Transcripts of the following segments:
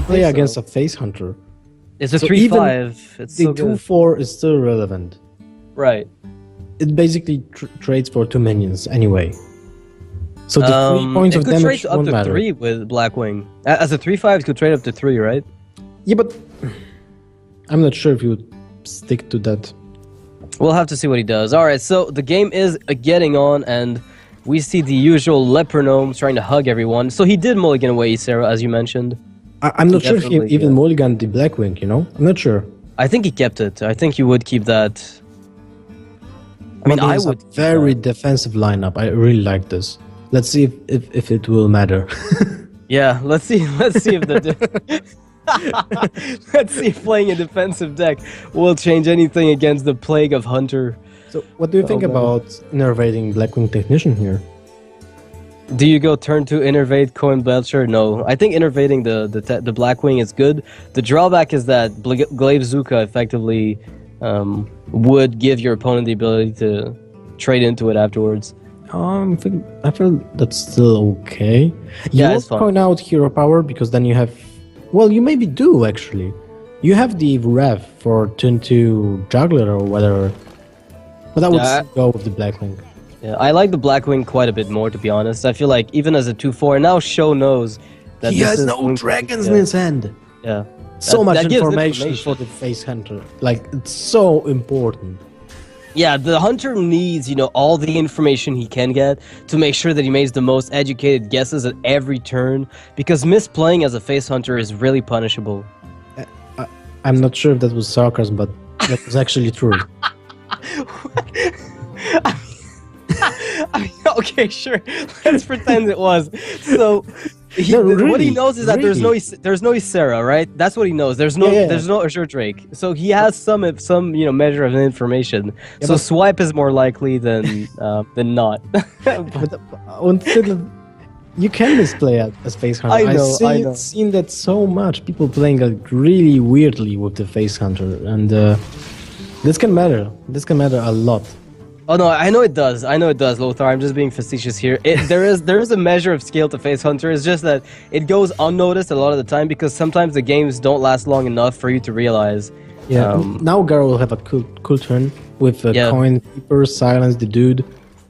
play against a face hunter. It's a So 3/5. It's The so good. 2/4 is still relevant. Right. It basically trades for 2 minions anyway. So the 3 points it of could damage trade up won't to matter. 3 with Blackwing. As a 3/5, it could trade up to 3, right? Yeah, but I'm not sure if you would stick to that. We'll have to see what he does. Alright, so the game is getting on, and we see the usual leper gnomes trying to hug everyone. So he did mulligan away Sarah, as you mentioned. I'm not sure if he Definitely, even yeah. mulliganed the Blackwing, you know? I'm not sure. I think he kept it. I think you would keep that. I mean, Well, I there's would. a very defensive lineup. I really like this. Let's see if it will matter. Yeah, let's see. Let's see if the. Let's see if playing a defensive deck will change anything against the plague of Hunter. So, what do you think man. about innervating Blackwing Technician here? Do you go turn 2 innervate Coin Belcher? No, I think innervating the Blackwing is good. The drawback is that Glaive Zuka effectively would give your opponent the ability to trade into it afterwards. I feel that's still okay. You Yeah, won't it's fine. point out hero power because then you have. Well, you maybe do actually. You have the Rev for turn 2 Juggler or whatever. But I would Yeah, still go with the Blackwing. Yeah, I like the Blackwing quite a bit more, to be honest. I feel like even as a 2/4, and now Sjow knows that He this has is no going to- dragons yeah, in his hand. Yeah, So That- much that gives information for the face hunter. Like, it's so important. Yeah, the hunter needs, all the information he can get to make sure that he makes the most educated guesses at every turn, because misplaying as a face hunter is really punishable. I'm not sure if that was sarcasm, but that was actually true. I mean, okay, sure. Let's pretend it was. So, No, what he really, knows is that there's no Ysera, right? That's what he knows. There's no Yeah. there's no Azure Drake. So he has some measure of information. Yeah, So but- swipe is more likely than not. But until you can misplay as face hunter. I know, I I've know. seen that so much. People playing like really weirdly with the face hunter, and this can matter. This can matter a lot. Oh no, I know it does. Lothar. I'm just being facetious here. There is a measure of skill to face hunter. It's just that it goes unnoticed a lot of the time because sometimes the games don't last long enough for you to realize. Yeah. Now Gaara will have a cool turn with a Yeah. coin keeper, silence the dude,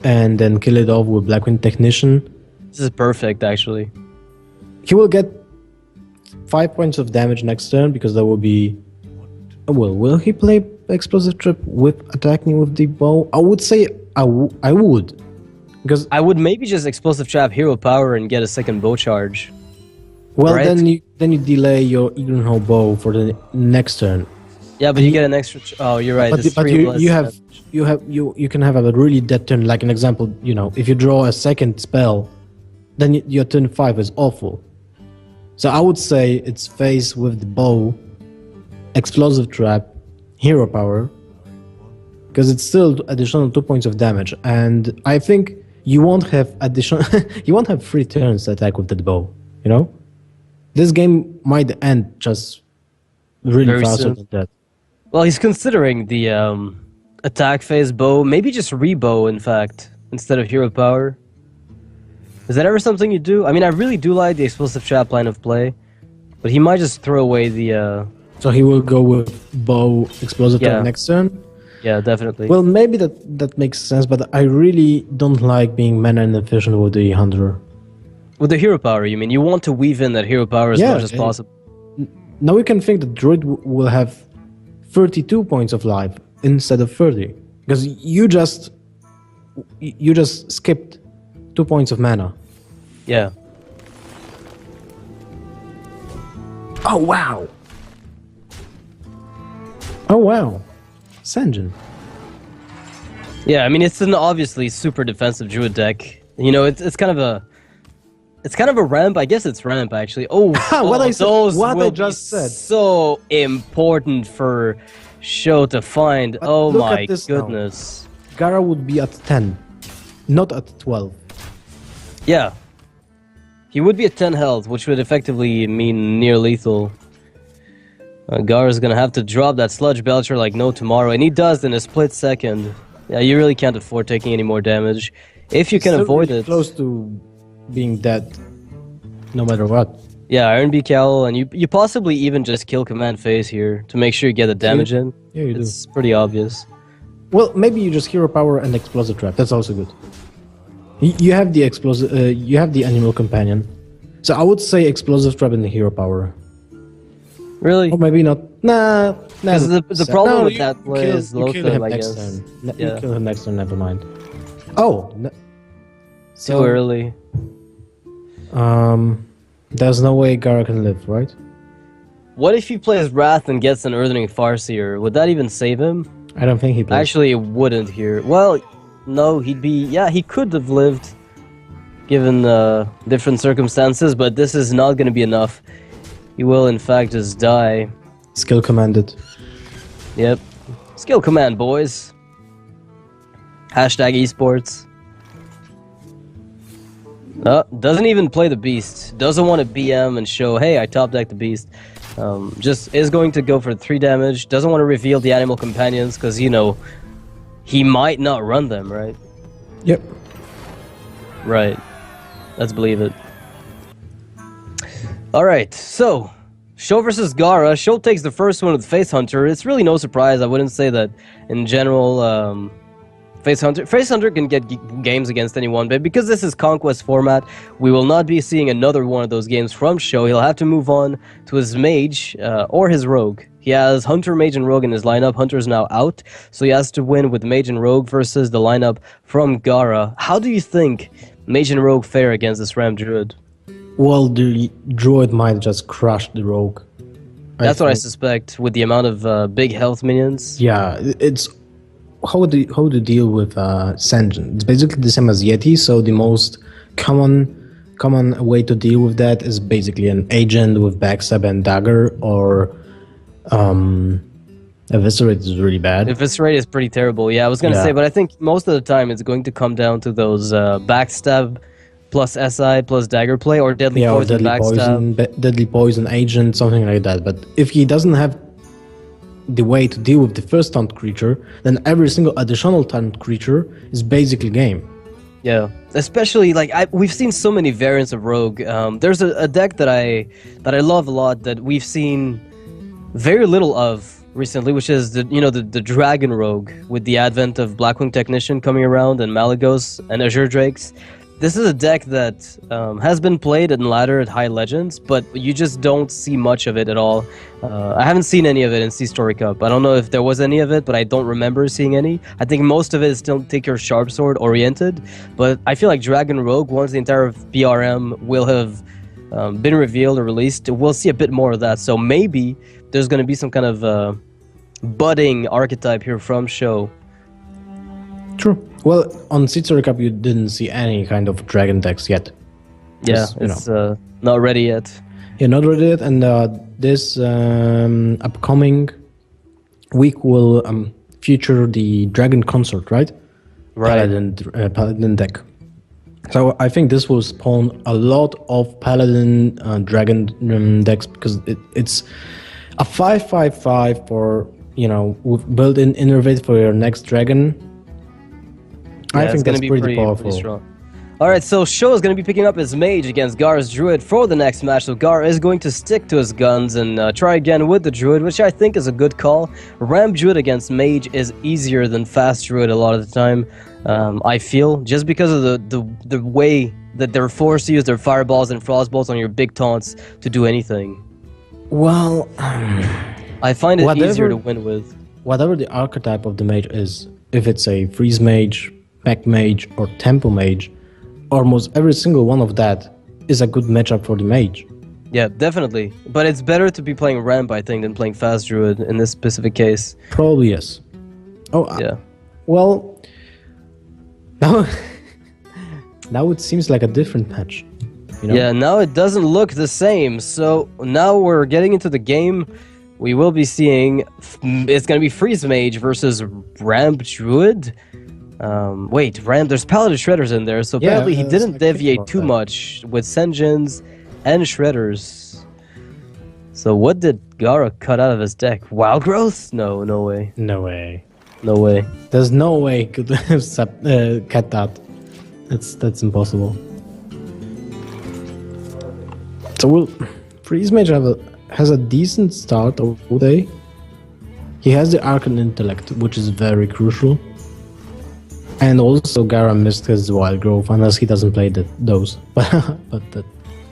and then kill it off with Blackwing Technician. This is perfect, actually. He will get 5 points of damage next turn because that will be. Well, will he play explosive trip with attacking with the bow? I would say I would, because I would maybe just explosive trap hero power and get a second bow charge. well right. then you delay your Ignho bow for the next turn. Yeah, but you get an extra. Oh, you're right. But, it's but 3 you, less you can have a really dead turn. Like an example, if you draw a second spell, then your turn 5 is awful. So I would say it's face with the bow, explosive trap, hero power, because it's still additional 2 points of damage, and I think you won't have additional. You won't have 3 turns to attack with that bow. This game might end just really Very faster soon. than that. Well, he's considering the attack phase bow. Maybe just rebow, in fact, instead of hero power. Is that ever something you do? I mean, I really do like the explosive trap line of play, but he might just throw away the. So he will go with bow, explosive Yeah. trap next turn. Yeah, definitely. Well, maybe that makes sense, but I really don't like being mana inefficient with the hunter. With the hero power, you mean? You want to weave in that hero power as Yeah, much as possible. Now we can think that Druid will have 32 points of life instead of 30, because you just skipped 2 points of mana. Yeah. Oh wow! Oh wow! Sanjin. Yeah, I mean, it's an obviously super defensive druid deck. It's kind of a. It's kind of a ramp. I guess it's ramp actually. Oh, What I said- those what I will just be said. so important for Sjow to find. But Oh look my at this now. goodness. Gaara would be at 10, not at 12. Yeah. He would be at 10 health, which would effectively mean near lethal. Gaara's gonna have to drop that Sludge Belcher like no tomorrow, and he does in a split second. Yeah, you really can't afford taking any more damage. If you can Still avoid really it. close to being dead, no matter what. Yeah, Iron Beak Owl, and you possibly even just kill Command Phase here to make sure you get the damage in. Yeah, you do. It's pretty obvious. Well, maybe you just hero power and explosive trap. That's also good. You have the explosive. You have the animal companion. So I would say explosive trap and the hero power. Really? Or maybe not. Nah. Because the problem with you that play is you kill Lothar, him I next guess. turn. Yeah. You kill him next turn. Never mind. Oh. Too early. There's no way Gaara can live, right? What if he plays Wrath and gets an Earthling Farseer? Would that even save him? I don't think he plays. Actually, it wouldn't here. Well, no, he'd be... Yeah, he could have lived, given different circumstances, but this is not going to be enough. He will, in fact, just die. Skill commanded. Yep. Skill command, boys. Hashtag esports. Doesn't even play the beast. Doesn't want to BM and show, hey, I top deck the beast. Just is going to go for 3 damage. Doesn't want to reveal the animal companions because, you know, he might not run them, right? Yep. Right. Let's believe it. Alright, so Sjow versus Gaara. Sjow takes the first one with Face Hunter. It's really no surprise. I wouldn't say that in general. Face Hunter can get games against anyone, but because this is Conquest format, we will not be seeing another one of those games from Sjow. He'll have to move on to his Mage or his Rogue. He has Hunter, Mage, and Rogue in his lineup. Hunter's now out, so he has to win with Mage and Rogue versus the lineup from Gaara. How do you think Mage and Rogue fare against this Ram Druid? Well, the Druid might just crush the Rogue. That's what I suspect, with the amount of big health minions. Yeah, it's... How to deal with Senjin? It's basically the same as Yeti, so the most common way to deal with that is basically an agent with backstab and dagger, or eviscerate is really bad. Eviscerate is pretty terrible. Yeah, I was gonna say, but I think most of the time it's going to come down to those backstab plus SI plus dagger play, or deadly poison, deadly poison agent, something like that. But if he doesn't have the way to deal with the first taunt creature, then every single additional taunt creature is basically game. Yeah, especially like we've seen so many variants of Rogue. There's a deck that I love a lot that we've seen very little of recently, which is the Dragon Rogue, with the advent of Blackwing Technician coming around and Malagos and Azure Drakes. This is a deck that has been played in ladder at High Legends, but you just don't see much of it at all. I haven't seen any of it in C-Story Cup. I don't know if there was any of it, but I don't remember seeing any. I think most of it is still Take Your Sharp Sword oriented, but I feel like Dragon Rogue, once the entire BRM will have been revealed or released, we'll see a bit more of that. So maybe there's going to be some kind of budding archetype here from Sjow. True. Well, on C-Story Cup you didn't see any kind of dragon decks yet. Yeah, it's not ready yet. Yeah, not ready yet, and this upcoming week will feature the Dragon Consort, right? Right. Paladin deck. So I think this will spawn a lot of Paladin Dragon decks, because it's a 5/5/5 for, with built-in Innervate for your next Dragon. Yeah, I think that's pretty powerful. Pretty strong. Alright, so Sjow is going to be picking up his Mage against Gaara's Druid for the next match. So Gaara is going to stick to his guns and try again with the Druid, which I think is a good call. Ram Druid against Mage is easier than Fast Druid a lot of the time, I feel, just because of the way that they're forced to use their Fireballs and Frostbolts on your big taunts to do anything. Well, I find it easier to win with. Whatever the archetype of the Mage is, if it's a Freeze Mage, Pack Mage, or Tempo Mage, almost every single one of that is a good matchup for the Mage. Yeah, definitely. But it's better to be playing Ramp, I think, than playing Fast Druid in this specific case. Probably yes. Oh, yeah. Well, now it seems like a different match. Yeah, now it doesn't look the same. So now we're getting into the game. We will be seeing it's going to be Freeze Mage versus Ramp Druid. Wait, Ram, there's Paladin Shredders in there, so apparently he didn't deviate too much with Senjins and Shredders. So what did Gaara cut out of his deck? Wild Growth? No, no way. No way. No way. There's no way he could have cut that. That's impossible. So Freeze Mage has a decent start, I would say. He has the Arcane Intellect, which is very crucial. And also Gaara missed his Wild Growth, unless he doesn't play those. But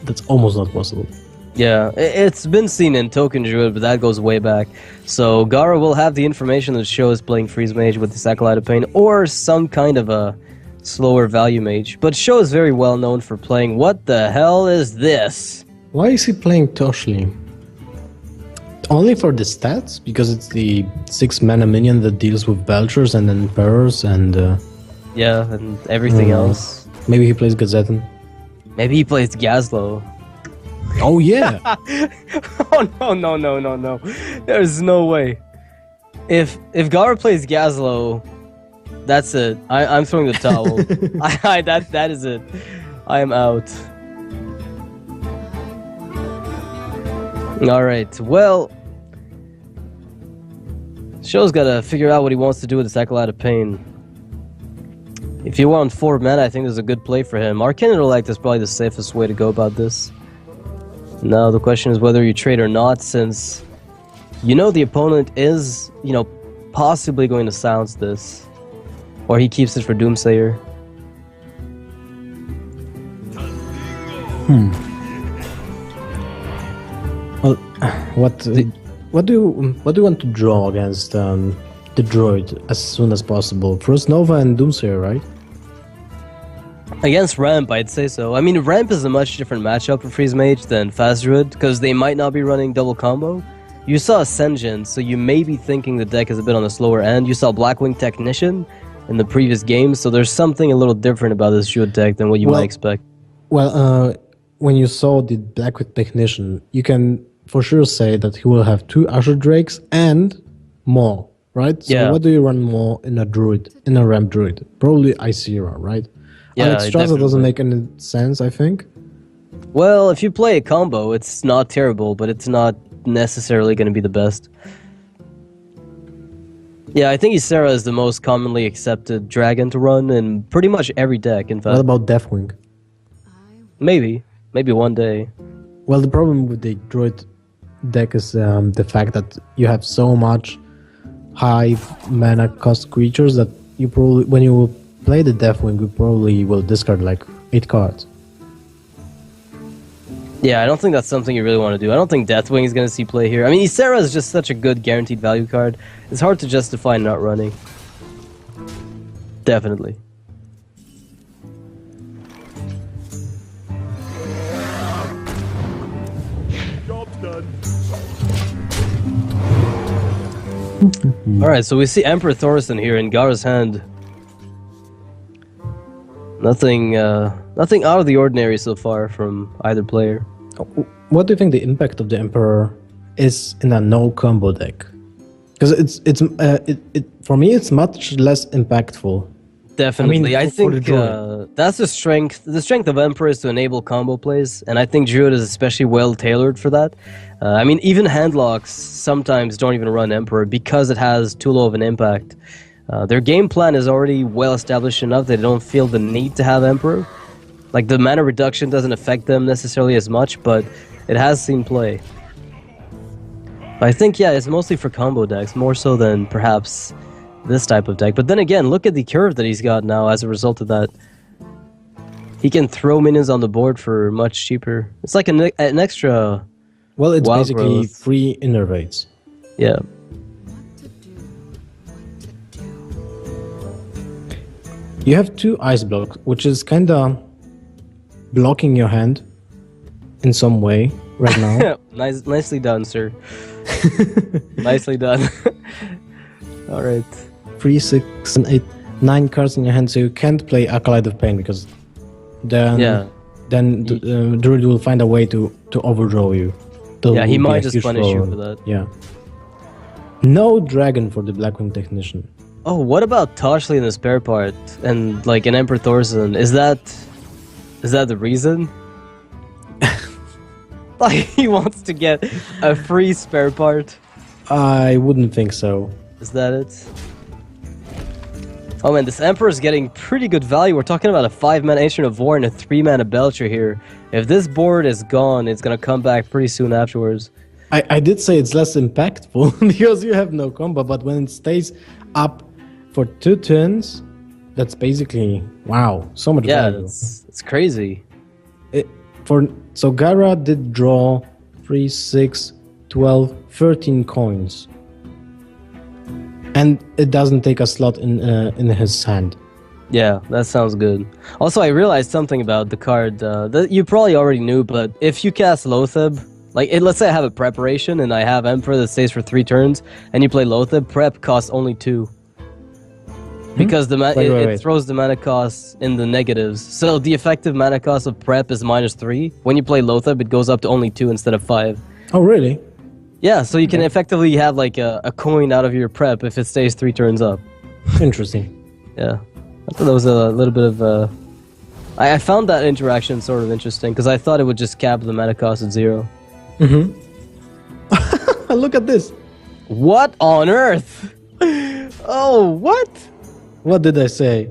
that's almost not possible. Yeah, it's been seen in Token Druid, but that goes way back. So Gaara will have the information that Sjow is playing Freeze Mage with the Acolyte of Pain, or some kind of a slower value mage. But Sjow is very well known for playing, what the hell is this? Why is he playing Toshli? Only for the stats? Because it's the 6 mana minion that deals with Belchers and Emperors and... yeah, and everything else. Maybe he plays Gazetan. Maybe he plays Gazlo. Oh yeah! Oh no. There's no way. If Gaara plays Gazlo, that's it. I'm throwing the towel. That is it. I am out. Alright, well, Sjow's gotta figure out what he wants to do with this Acolyte of Pain. If you want 4 mana, I think there's a good play for him. Arcane Intellect is probably the safest way to go about this. Now the question is whether you trade or not, since you know the opponent is, possibly going to silence this. Or he keeps it for Doomsayer. Well, what do you want to draw against the Druid as soon as possible? First Nova and Doomsayer, right? Against Ramp, I'd say so. I mean, Ramp is a much different matchup for Freeze Mage than Fast Druid, because they might not be running double combo. You saw Ascension, so you may be thinking the deck is a bit on the slower end. You saw Blackwing Technician in the previous game, so there's something a little different about this Druid deck than what you might expect. Well, when you saw the Blackwing Technician, you can for sure say that he will have 2 Usher Drakes and more, right? So yeah. What do you run more in a Druid, in a Ramp Druid? Probably Icera, right? Yeah, Alexstrasza doesn't make any sense, I think. Well, if you play a combo, it's not terrible, but it's not necessarily going to be the best. Yeah, I think Icera is the most commonly accepted dragon to run in pretty much every deck, in fact. What about Deathwing? Maybe one day. Well, the problem with the Druid deck is the fact that you have so much high mana cost creatures that you probably, when you play the Deathwing, you probably will discard like 8 cards. Yeah, I don't think that's something you really want to do. I don't think Deathwing is going to see play here. I mean, Icera is just such a good guaranteed value card. It's hard to justify not running. Definitely. Job's done. Alright, so we see Emperor Thorsten here in Gaara's hand. Nothing out of the ordinary so far from either player. What do you think the impact of the Emperor is in a no combo deck? Because it for me it's much less impactful. Definitely, I for the think Druid. that's the strength. The strength of Emperor is to enable combo plays, and I think Druid is especially well tailored for that. I mean, even handlocks sometimes don't even run Emperor because it has too low of an impact. Their game plan is already well established enough that they don't feel the need to have Emperor. Like, the mana reduction doesn't affect them necessarily as much, but it has seen play. I think, yeah, it's mostly for combo decks, more so than perhaps this type of deck. But then again, look at the curve that he's got now as a result of that. He can throw minions on the board for much cheaper. It's like an extra... Well, it's Wild basically growth. free innervates. Yeah. You have 2 ice blocks, which is kinda blocking your hand in some way right now. Nicely done, sir. Nicely done. Alright. 3, 6, and 8, 9 cards in your hand, so you can't play Acolyte of Pain because then the Druid will find a way to overdraw you. Yeah, he will be might a just huge punish you throw. for that. Yeah. No dragon for the Blackwing Technician. Oh, what about Toshli in the spare part and like an Emperor Thorsten? Is that the reason? Like, he wants to get a free spare part? I wouldn't think so. Is that it? Oh man, this Emperor is getting pretty good value. We're talking about a 5-mana Ancient of War and a 3-mana Belcher here. If this board is gone, it's gonna come back pretty soon afterwards. I did say it's less impactful because you have no combo, but when it stays up for 2 turns, that's basically, wow, so much value. It's crazy. So Gaara did draw 3, 6, 12, 13 coins. And it doesn't take a slot in his hand. Yeah, that sounds good. Also, I realized something about the card that you probably already knew, but if you cast Loatheb, like, let's say I have a preparation and I have Emperor that stays for 3 turns, and you play Loatheb, prep costs only 2. Because it throws the mana cost in the negatives. So the effective mana cost of prep is -3. When you play Loatheb, it goes up to only 2 instead of 5. Oh, really? Yeah, so you can effectively have like a coin out of your prep if it stays 3 turns up. Interesting. Yeah. I thought that was a little bit of I found that interaction sort of interesting, because I thought it would just cap the mana cost at 0. Look at this. What on earth? Oh, what? What did I say?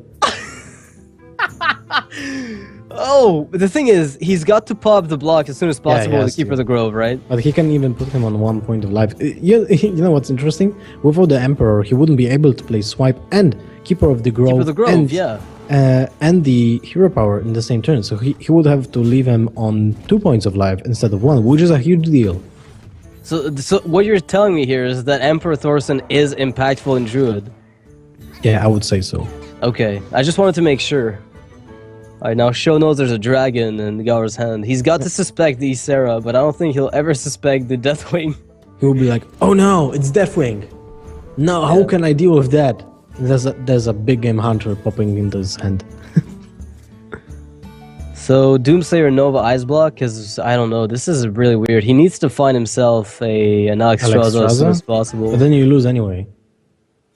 Oh, the thing is, he's got to pop the block as soon as possible with Keeper of the Grove, right? But he can even put him on 1 point of life. You know what's interesting? Without the Emperor, he wouldn't be able to play Swipe and Keeper of the Grove. Keeper of the Grove, and, yeah. And the Hero Power in the same turn. So he would have to leave him on 2 points of life instead of 1, which is a huge deal. So what you're telling me here is that Emperor Thorson is impactful in Druid. Yeah, I would say so. Okay, I just wanted to make sure. Alright, now Sjow knows there's a dragon in Gaara's hand. He's got to suspect the Ysera, but I don't think he'll ever suspect the Deathwing. He will be like, oh no, it's Deathwing. No, how can I deal with that? There's a big game hunter popping into his hand. So Doomsayer Nova Ice Block, because I don't know, this is really weird. He needs to find himself an Alexstrasza as soon as possible. But then you lose anyway.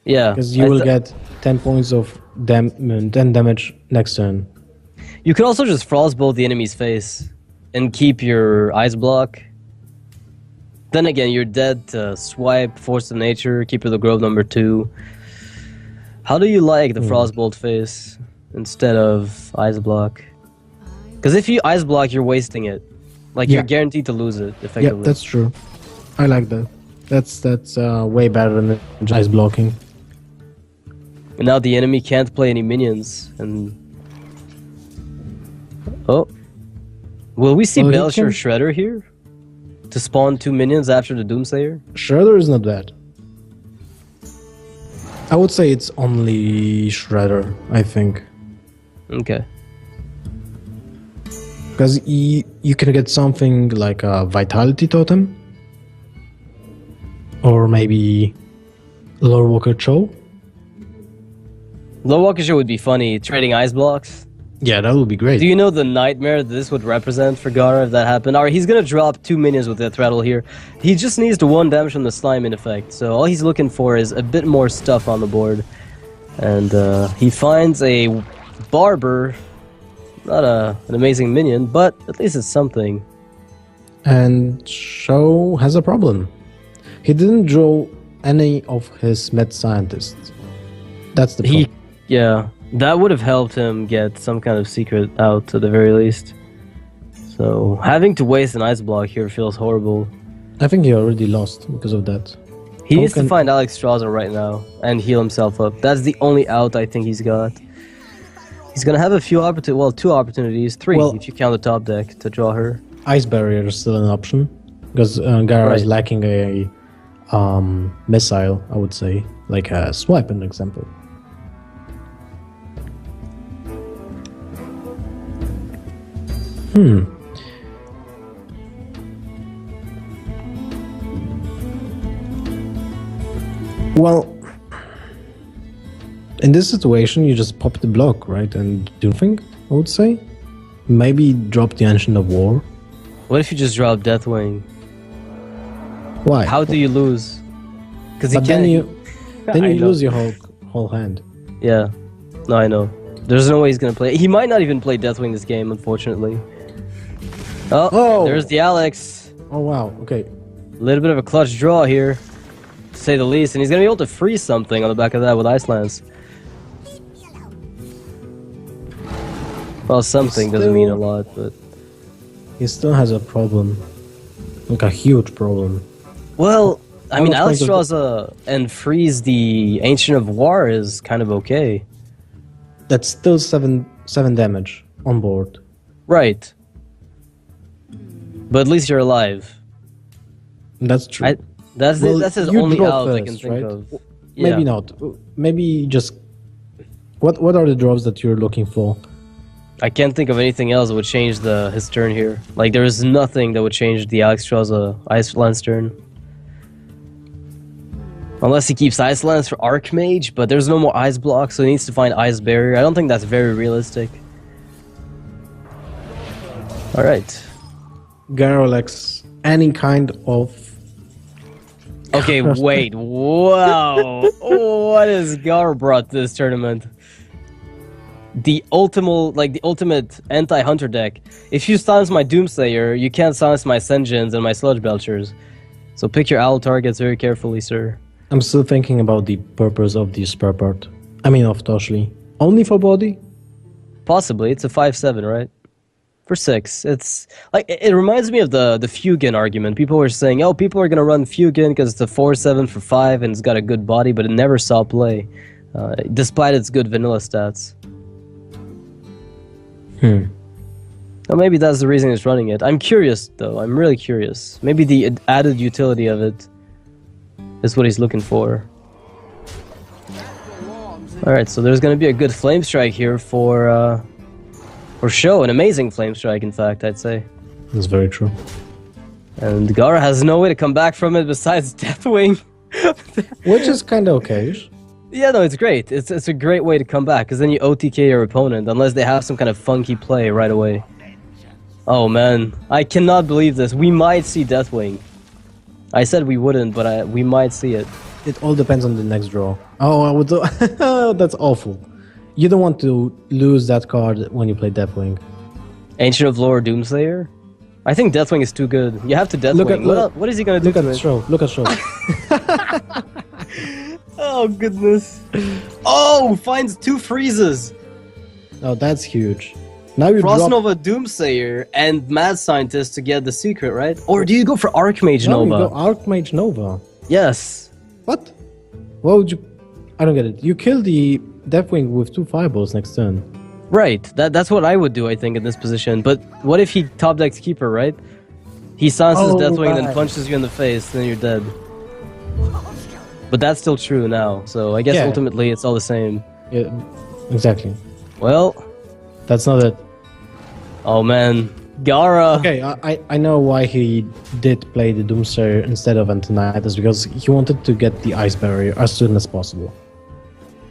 Yeah. Because you will get 10 points of 10 damage next turn. You could also just Frostbolt the enemy's face and keep your Ice Block. Then again, you're dead to Swipe, Force of Nature, Keeper of the Grove #2. How do you like the Frostbolt face instead of Ice Block? Because if you Ice Block, you're wasting it. Like, you're guaranteed to lose it, effectively. Yeah, that's true. I like that. That's way better than Ice Blocking. And now the enemy can't play any minions, and... Oh. Will we see Belcher Shredder here? To spawn 2 minions after the Doomsayer? Shredder is not bad. I would say it's only Shredder, I think. Okay. Because you can get something like a Vitality Totem. Or maybe Lore Walker Sjow. Lore Walker Sjow would be funny, trading Ice Blocks. Yeah, that would be great. Do you know the nightmare this would represent for Gaara if that happened? Alright, he's gonna drop 2 minions with that rattle here. He just needs the 1 damage from the slime in effect. So all he's looking for is a bit more stuff on the board. And he finds a Barber. Not an amazing minion, but at least it's something. And Sjow has a problem. He didn't draw any of his Med Scientists. That's the problem. Yeah. That would have helped him get some kind of secret out at the very least. So having to waste an Ice Block here feels horrible. I think he already lost because of that. He needs to find Alexstrasza right now and heal himself up. That's the only out I think he's got. He's gonna have a few 2 opportunities, 3 if you count the top deck to draw her. Ice Barrier is still an option because Gaara is lacking a missile, I would say, like a Swipe, an example. Well, in this situation, you just pop the block, right? And do nothing, I would say. Maybe drop the Ancient of War. What if you just drop Deathwing? Why? How do you lose? Because then you lose your whole hand. Yeah. No, I know. There's no way he's gonna play. He might not even play Deathwing this game, unfortunately. Oh, there's the Alex. Oh wow. Okay. A little bit of a clutch draw here, to say the least, and he's gonna be able to freeze something on the back of that with Ice Lance. Well, something doesn't mean a lot, but... He still has a problem. Like a huge problem. Well, I mean, much points of- Alexstrasza and Freeze the Ancient of War is kind of okay. That's still 7 damage on board. Right. But at least you're alive. That's true. That's Well, that's his you only draw out I can first, think right? of. Maybe Yeah. not. Maybe just... What are the drops that you're looking for? I can't think of anything else that would change his turn here. Like, there is nothing that would change the Alexstrasza Ice Lance turn. Unless he keeps Ice Lance for Archmage, but there's no more Ice Block, so he needs to find Ice Barrier. I don't think that's very realistic. Alright. Garrulax, any kind of... Okay, wait. Wow. What has Gaara brought to this tournament? The ultimate anti-hunter deck. If you silence my Doomslayer, you can't silence my Senjins and my Sludge Belchers. So pick your owl targets very carefully, sir. I'm still thinking about the purpose of the spare part. I mean, of Toshli. Only for body? Possibly. It's a 5/7, right? For 6. It's like it reminds me of the Fugan argument. People were saying, "Oh, people are gonna run Fugan because it's a 4/7 for 5 and it's got a good body," but it never saw play, despite its good vanilla stats. Well, maybe that's the reason it's running it. I'm curious, though. I'm really curious. Maybe the added utility of it is what he's looking for. Alright, so there's going to be a good Flame Strike here for Sjow. An amazing Flame Strike, in fact, I'd say. That's very true. And Gaara has no way to come back from it besides Deathwing. Which is kind of okay. Yeah, no, it's great. It's a great way to come back, because then you OTK your opponent, unless they have some kind of funky play right away. Oh man, I cannot believe this. We might see Deathwing. I said we wouldn't, but we might see it. It all depends on the next draw. Oh, I would. That's awful. You don't want to lose that card when you play Deathwing. Ancient of Lore Doomslayer? I think Deathwing is too good. You have to Deathwing. What is he gonna do Look to at it? Sjow. Look at Sjow. Oh goodness. Oh, finds 2 freezes. Oh, that's huge. Now you Frost drop... Nova Doomslayer and Mad Scientist to get the secret, right? Or do you go for Archmage No, you Nova? go Archmage Nova. Yes. What? Why would you... I don't get it. You kill the Deathwing with 2 fireballs next turn. Right. That's what I would do, I think, in this position. But what if he top decks Keeper, right? He silences Oh, Deathwing and then right. punches you in the face, then you're dead. But that's still true now, so I guess Yeah. ultimately it's all the same. Yeah, exactly. Well, That's not it. oh man, Gaara. Okay, I know why he did play the Doomsayer instead of Antonidas, because he wanted to get the Ice Barrier as soon as possible.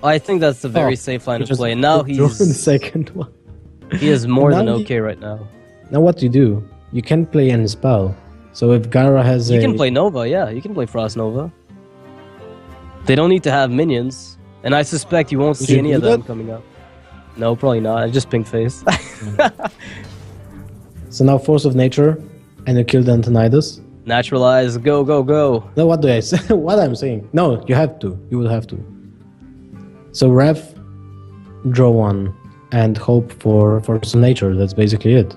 I think that's a very Oh, safe line he of just play. And now drew the he's second one. he is more than Now he- okay right now. Now what do you do? You can't play any spell. So if Gaara has You a... can play Nova, yeah, you can play Frost Nova. They don't need to have minions, and I suspect you won't Would see you any do of them that? coming up. No, probably not. I just pink face. So now Force of Nature, and you kill the Antonidas. Naturalize, go, go, go. No, what do I say? What I'm saying? No, you have to. You will have to. So Ref, draw 1, and hope for Force of Nature. That's basically it.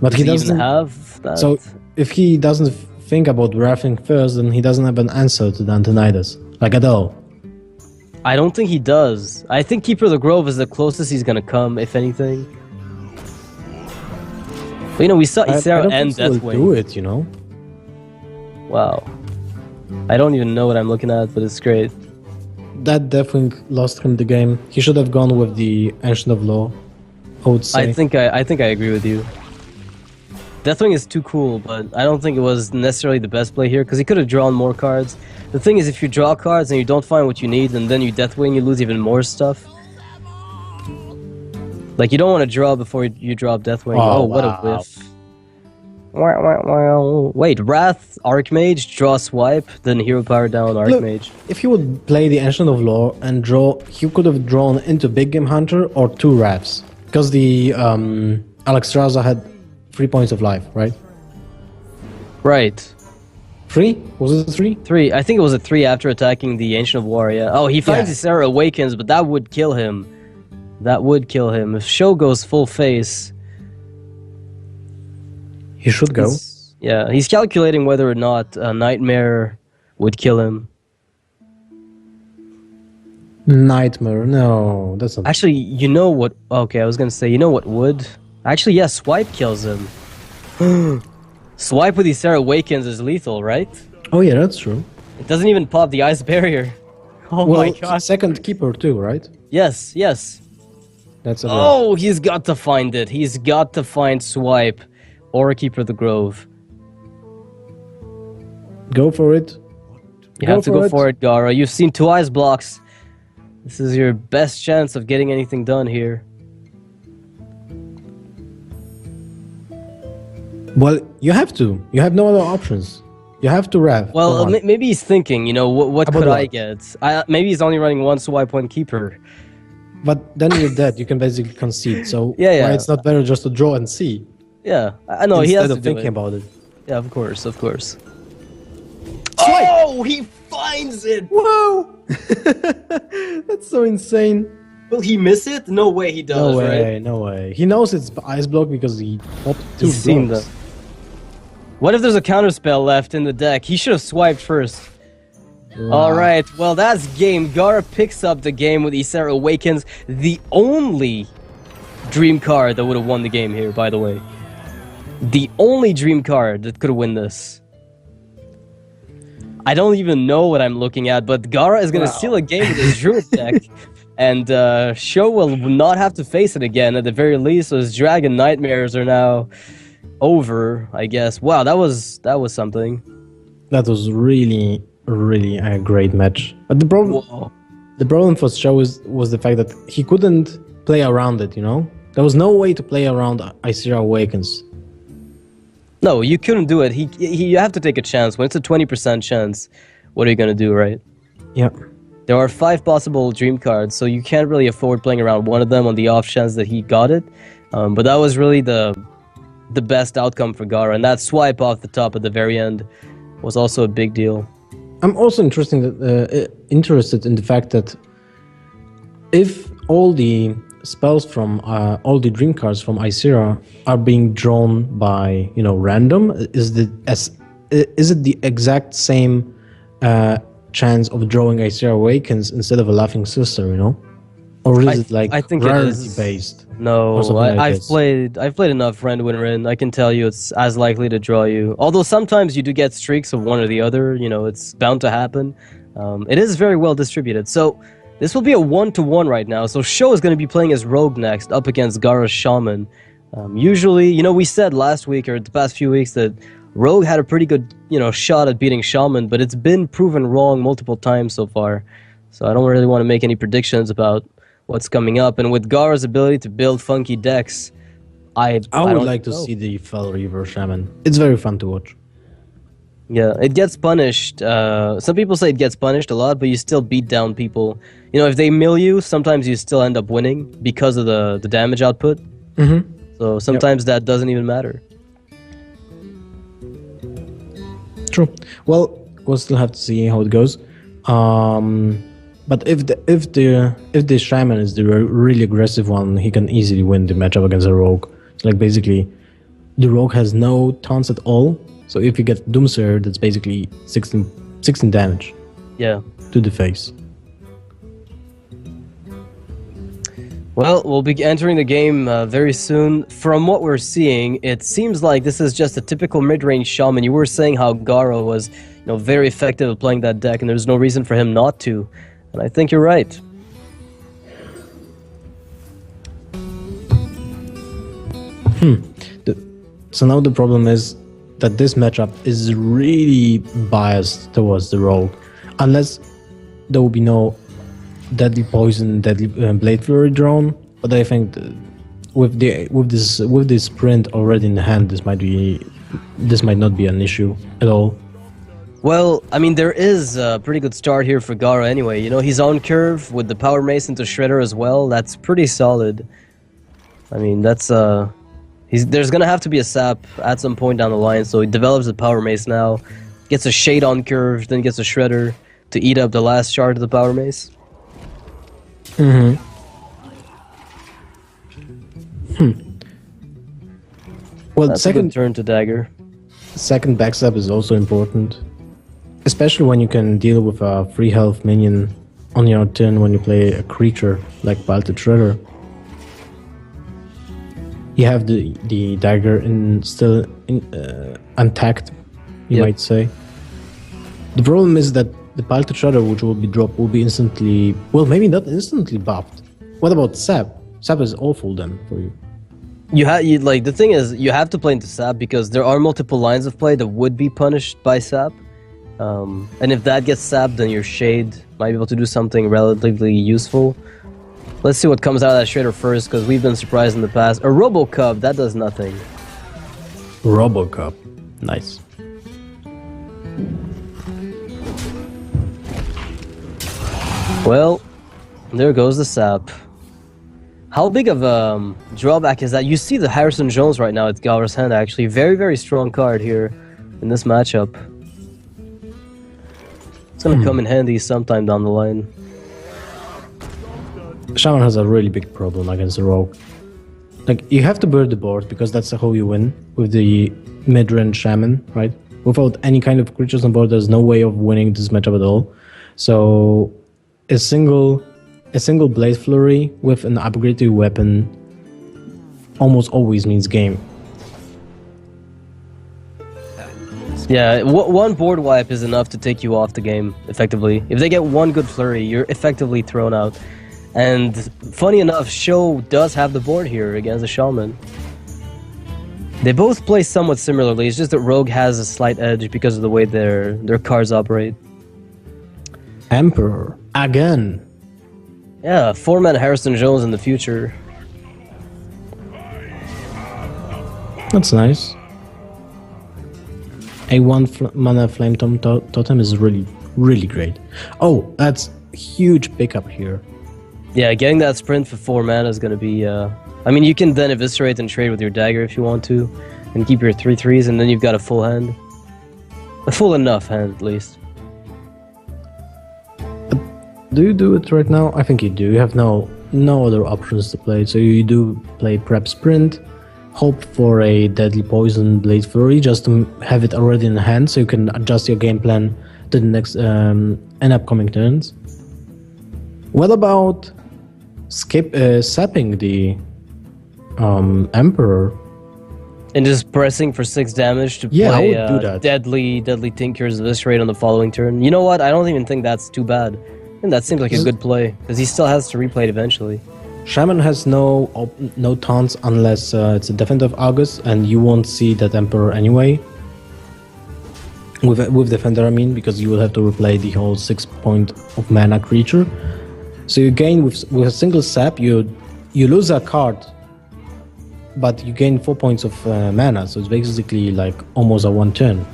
But Does he he doesn't... even have that? So if he doesn't think about Refing first, then he doesn't have an answer to the Antonidas. Like at all. I don't think he does. I think Keeper of the Grove is the closest he's gonna come, if anything. But, you know, we saw I Isera don't and think he'll do Deathwing. it, you know? Wow. I don't even know what I'm looking at, but it's great. That Deathwing lost him the game. He should have gone with the Ancient of Law, I would say. I think I agree with you. Deathwing is too cool, but I don't think it was necessarily the best play here, because he could have drawn more cards. The thing is, if you draw cards and you don't find what you need, and then you Deathwing, you lose even more stuff. Like, you don't want to draw before you drop Deathwing. Oh, Oh, what wow. a whiff. Wait, Wrath, Archmage, draw Swipe, then Hero Power down Archmage. If he would play the Ancient of Law and draw, he could have drawn into Big Game Hunter or 2 Rafts. Because the Alexstrasza had 3 points of life, right? Right. 3? Was it 3? 3. I think it was a 3 after attacking the Ancient of War, yeah. Oh, he finds Yeah. Isera Awakens, but that would kill him. That would kill him. If Sjow goes full face... He should go. Yeah, he's calculating whether or not a Nightmare would kill him. Nightmare, no, that's not... Actually, you know what... Okay, I was gonna say, you know what would? Actually, yeah, Swipe kills him. Swipe with Ysera Awakens is lethal, right? Oh yeah, that's true. It doesn't even pop the ice barrier. Oh Well, my god. second keeper too, right? Yes, yes. That's a Oh, he's got to find it. He's got to find Swipe or Keeper of the Grove. Go for it. You have to go for it, Gaara. You've seen 2 ice blocks. This is your best chance of getting anything done here. Well, you have to. You have no other options. You have to rev. Well, maybe he's thinking, you know, what About could I what? get? Maybe he's only running 1 Swipe, 1 Keeper. But then you're dead. You can basically concede. So Yeah. why it's not better just to draw and see Yeah, I know, he instead has to of do thinking it. about it. Yeah, of course, of course. Oh, he finds it! Whoa! That's so insane. Will he miss it? No way he does, No way, right? no way. He knows it's ice block because he popped 2 He's seen blocks. them. What if there's a counterspell left in the deck? He should have swiped first. Wow. Alright, well that's game. Gaara picks up the game with Ysera Awakens, the only dream card that would have won the game here, by the way. The only dream card that could have won this. I don't even know what I'm looking at, but Gaara is going to steal a game with his Druid deck. And Sjow will not have to face it again at the very least, so his Dragon Nightmares are now over, I guess. Wow, that was something. That was really a great match. But the problem for Sjow was the fact that he couldn't play around it, you know? There was no way to play around Ysera Awakens. No, you couldn't do it. You have to take a chance. When it's a 20% chance, what are you going to do, right? Yeah. There are 5 possible dream cards, so you can't really afford playing around one of them on the off chance that he got it. But that was really the best outcome for Gaara, and that swipe off the top at the very end was also a big deal. I'm also interested in the fact that if all the spells from all the dream cards from Ysera are being drawn by, you know, random, is it the exact same chance of drawing Ysera Awakens instead of a Laughing Sister, you know? Or is it like I think rarity it is based? No, or something like I've this? played enough Ren Win Ren. I can tell you it's as likely to draw you. Although sometimes you do get streaks of one or the other. You know, it's bound to happen. It is very well distributed. So this will be a 1-to-1 right now. So Sjow is going to be playing as Rogue next up against Gaara's Shaman. Usually, you know, we said last week or the past few weeks that Rogue had a pretty good, you know, shot at beating Shaman, but it's been proven wrong multiple times so far. So I don't really want to make any predictions about what's coming up. And with Gaara's ability to build funky decks, I would like to see the Fell Reaver Shaman. It's very fun to watch. Yeah, it gets punished. Some people say it gets punished a lot, but you still beat down people. You know, if they mill you, sometimes you still end up winning because of the damage output. Mm-hmm. So sometimes that doesn't even matter. True. Well, we'll still have to see how it goes. But if the Shaman is the really aggressive one, he can easily win the matchup against a Rogue. It's like basically the Rogue has no taunts at all. So if you get Doomsayer, that's basically 16 damage. Yeah. To the face. Well, we'll be entering the game very soon. From what we're seeing, it seems like this is just a typical mid-range Shaman. You were saying how Gaara was, you know, very effective at playing that deck, and there's no reason for him not to. And I think you're right. So now the problem is that this matchup is really biased towards the Rogue. Unless there will be no Deadly Poison, Deadly Blade Fury drawn. But I think with this sprint already in hand, this might not be an issue at all. Well, I mean, there is a pretty good start here for Gaara anyway. You know, he's on curve with the Power Mace into Shredder as well. That's pretty solid. I mean, that's there's gonna have to be a sap at some point down the line, so he develops the Power Mace now, gets a Shade on curve, then gets a Shredder to eat up the last shard of the Power Mace. Mm-hmm. Well, That's a good turn to dagger. second backstab is also important, especially when you can deal with a free health minion on your turn when you play a creature like Baltic Shredder. You have the dagger still intact, you Yep. might say. The problem is that the Baltic Shredder, which will be dropped, will be instantly, well, maybe not instantly buffed. What about Sap? Sap is awful then for you. You like the thing is you have to play into sap because there are multiple lines of play that would be punished by sap, and if that gets sapped, then your shade might be able to do something relatively useful. Let's see what comes out of that Shredder first, because we've been surprised in the past. A Robocub, that does nothing. Robocop. Nice. Well, there goes the sap. How big of a drawback is that? You see the Harrison Jones right now at Gaara's hand, actually. Very, very strong card here in this matchup. It's gonna come in handy sometime down the line. Shaman has a really big problem against the Rogue. Like, you have to burn the board because that's how you win with the mid-range Shaman, right? Without any kind of creatures on board, there's no way of winning this matchup at all. So, a single Blade Flurry with an upgraded weapon almost always means game. Yeah, one board wipe is enough to take you off the game, effectively. If they get one good flurry, you're effectively thrown out. And funny enough, Sjow does have the board here against the Shaman. They both play somewhat similarly, it's just that Rogue has a slight edge because of the way their cards operate. Emperor, again. Yeah, 4-man Harrison Jones in the future. That's nice. A 1-mana Flame Totem is really, really great. Oh, that's huge pickup here. Yeah, getting that sprint for 4 mana is going to be... I mean, you can then eviscerate and trade with your dagger if you want to, and keep your 3/3s, and then you've got a full hand. A full enough hand, at least. Do you do it right now? I think you do. You have no other options to play. So you do play Prep Sprint, hope for a Deadly Poison Blade Fury just to have it already in hand so you can adjust your game plan to the next and upcoming turns. What about sapping the Emperor? And just pressing for 6 damage to Yeah, play I would do that. Deadly Tinker's Eviscerate on the following turn. You know what? I don't even think that's too bad. And that seems like a good play, because he still has to replay it eventually. Shaman has no taunts unless it's a Defender of August, and you won't see that Emperor anyway. With Defender, I mean, because you will have to replay the whole 6 point of mana creature. So you gain with a single sap, you lose a card, but you gain 4 points of mana. So it's basically like almost a 1 turn.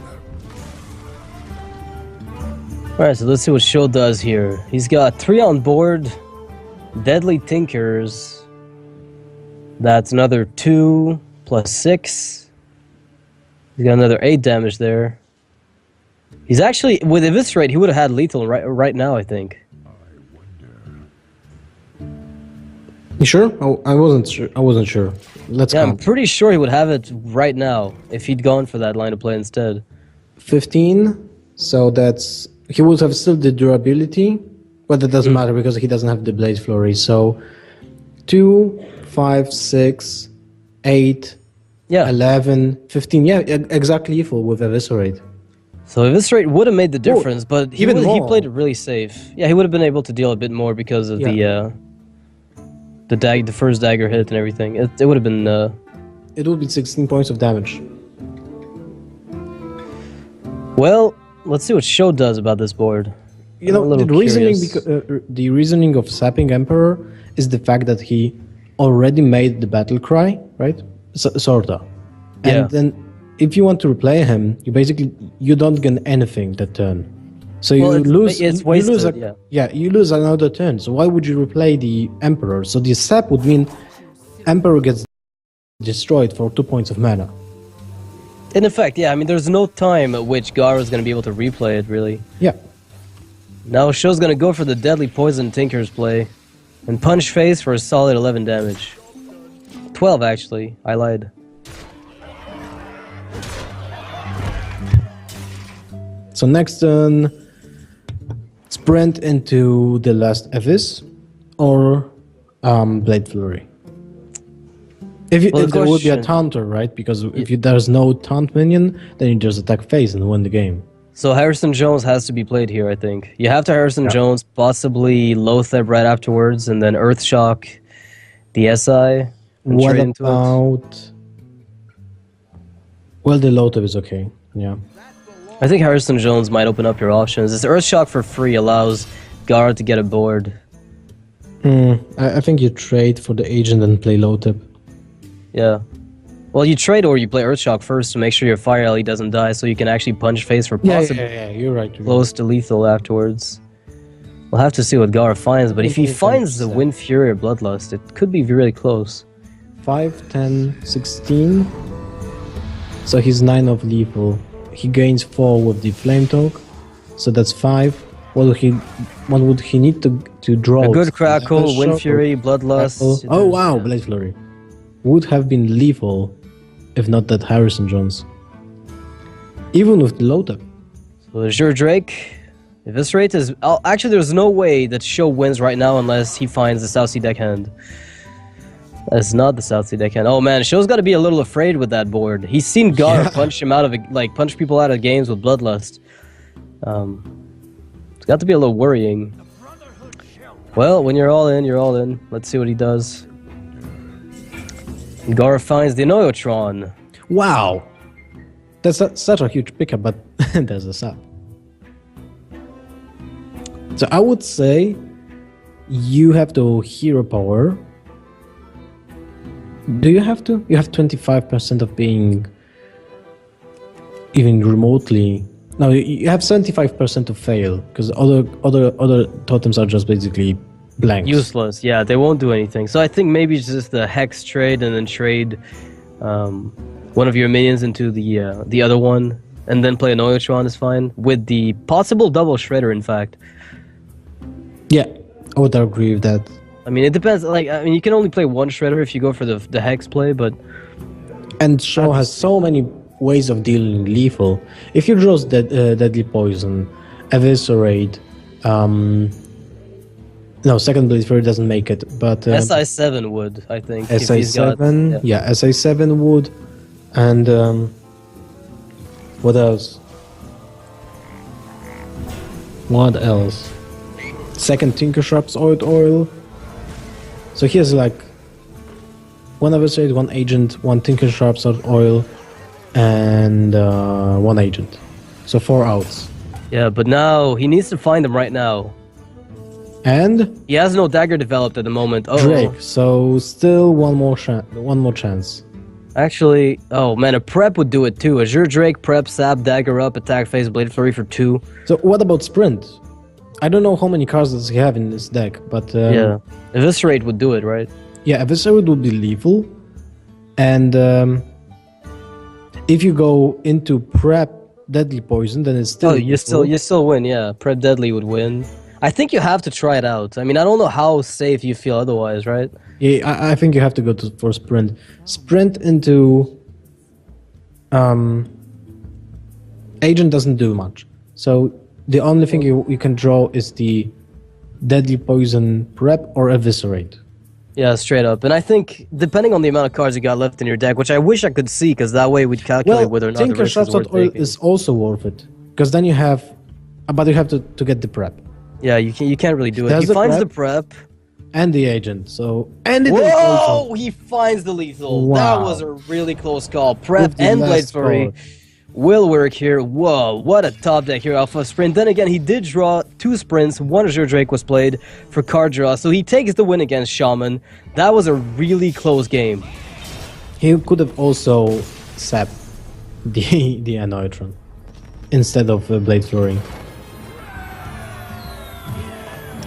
Alright, so let's see what Sjow does here. He's got 3 on board, Deadly Tinkers. That's another 2 plus 6. He's got another 8 damage there. He's actually, with Eviscerate, he would have had lethal right now, I think. You sure? Oh, I wasn't sure. Let's Yeah, I'm count. pretty sure he would have it right now if he'd gone for that line of play instead. 15. So that's... He would have still the durability, but that doesn't matter because he doesn't have the Blade Flurry. So 2, 5, 6, 8, Yeah. 11, 15. Yeah, exactly equal with Eviscerate. So Eviscerate would have made the difference, but he even he more. played it really safe. Yeah, he would have been able to deal a bit more because of the first dagger hit and everything. It would have been... It would be 16 points of damage. Well, let's see what Sjow does about this board. You know, I'm a little the reasoning, curious. the reasoning of sapping Emperor is the fact that he already made the battle cry, right? Sorta. And Yeah. then if you want to replay him, you don't gain anything that turn. So you Well, it's lose. it's you lose wasted, yeah. you lose another turn. So why would you replay the Emperor? So the sap would mean Emperor gets destroyed for 2 points of mana. In effect, yeah, I mean, there's no time at which Gaara is going to be able to replay it, really. Yeah. Now Show's going to go for the Deadly Poison Tinker's play and punch face for a solid 11 damage. 12 actually. I lied. So next turn, sprint into the last Abyss or Blade Flurry. If there would be a taunter, right? Because if there's no taunt minion, then you just attack phase and win the game. So Harrison Jones has to be played here, I think. You have to Harrison Jones, possibly Lotheb right afterwards, and then Earthshock, the SI. What about... Well, the Lotheb is okay, yeah. I think Harrison Jones might open up your options. This Earthshock for free allows Gaara to get a board. I think you trade for the agent and play Lotheb. Yeah. Well, you trade or you play Earthshock first to make sure your Fire Alley doesn't die so you can actually punch face for possibly yeah, you're right. close to lethal afterwards. We'll have to see what Gaara finds, but if he finds the Wind Fury or Bloodlust, it could be really close. 5, 10, 16. So he's 9 of lethal. He gains 4 with the Flame Talk. So that's 5. What would he need to draw? A good Crackle, Wind Fury, Bloodlust. Oh wow, Blade Flurry. Would have been lethal if not that Harrison Jones. Even with the Lotheb. So Azure Drake. Eviscerate is... Oh, actually, there's no way that Sjow wins right now unless he finds the South Sea deckhand. That's not the South Sea deckhand. Oh man, Sjow's got to be a little afraid with that board. He's seen Gaara punch him out of... punch people out of games with Bloodlust. It's got to be a little worrying. Well, when you're all in, you're all in. Let's see what he does. Gaara finds the Noyotron. Wow! That's such a huge pickup, but there's a sub. So I would say you have the hero power. Do you have to? You have 25% of being even remotely... No, you have 75% to fail, because other totems are just basically blanks. Useless, yeah, they won't do anything. So I think maybe it's just the Hex trade and then trade one of your minions into the other one, and then play a Noyotron is fine, with the possible double Shredder, in fact. Yeah, I would agree with that. I mean, it depends, you can only play one Shredder if you go for the Hex play, but... And Sjow has so many ways of dealing lethal. If you draw Deadly Poison, Eviscerate, no, second Blade Fury doesn't make it, but... SI7 would, I think. SI7, yeah, SI7 would, and what else? What else? Second Tinker Sharp's Oil. So he has like one Eviscerate, one Agent, one Tinker Sharp's Oil, and one Agent. So 4 outs. Yeah, but now he needs to find them right now. And he has no dagger developed at the moment. Oh, Drake. So still one more chance. Actually, oh man, a prep would do it too. Azure Drake, prep, sap, dagger up, attack phase, blade flurry for 2. So what about sprint? I don't know how many cards does he have in this deck, but yeah, Eviscerate would do it, right? Yeah, Eviscerate would be lethal, and if you go into prep Deadly Poison, then it's still... Oh, you still win, yeah. Prep Deadly would win. I think you have to try it out. I mean, I don't know how safe you feel otherwise, right? Yeah, I think you have to go for sprint. Sprint into... Agent doesn't do much. So the only thing you can draw is the Deadly Poison prep or Eviscerate. Yeah, straight up. And I think, depending on the amount of cards you got left in your deck, which I wish I could see, because that way we'd calculate whether or not Tinker Sharp's Oil is also worth it. Because then you have... But you have to get the prep. Yeah, you can't really do it. He finds the prep. And the agent, so... And Whoa! He finds the lethal. Wow. That was a really close call. Prep and Blade Flurry will work here. Whoa, what a top deck here off of Sprint. Then again, he did draw 2 sprints. 1 Azure Drake was played for card draw, so he takes the win against Shaman. That was a really close game. He could have also sapped the Noyotron instead of Blade Flurry.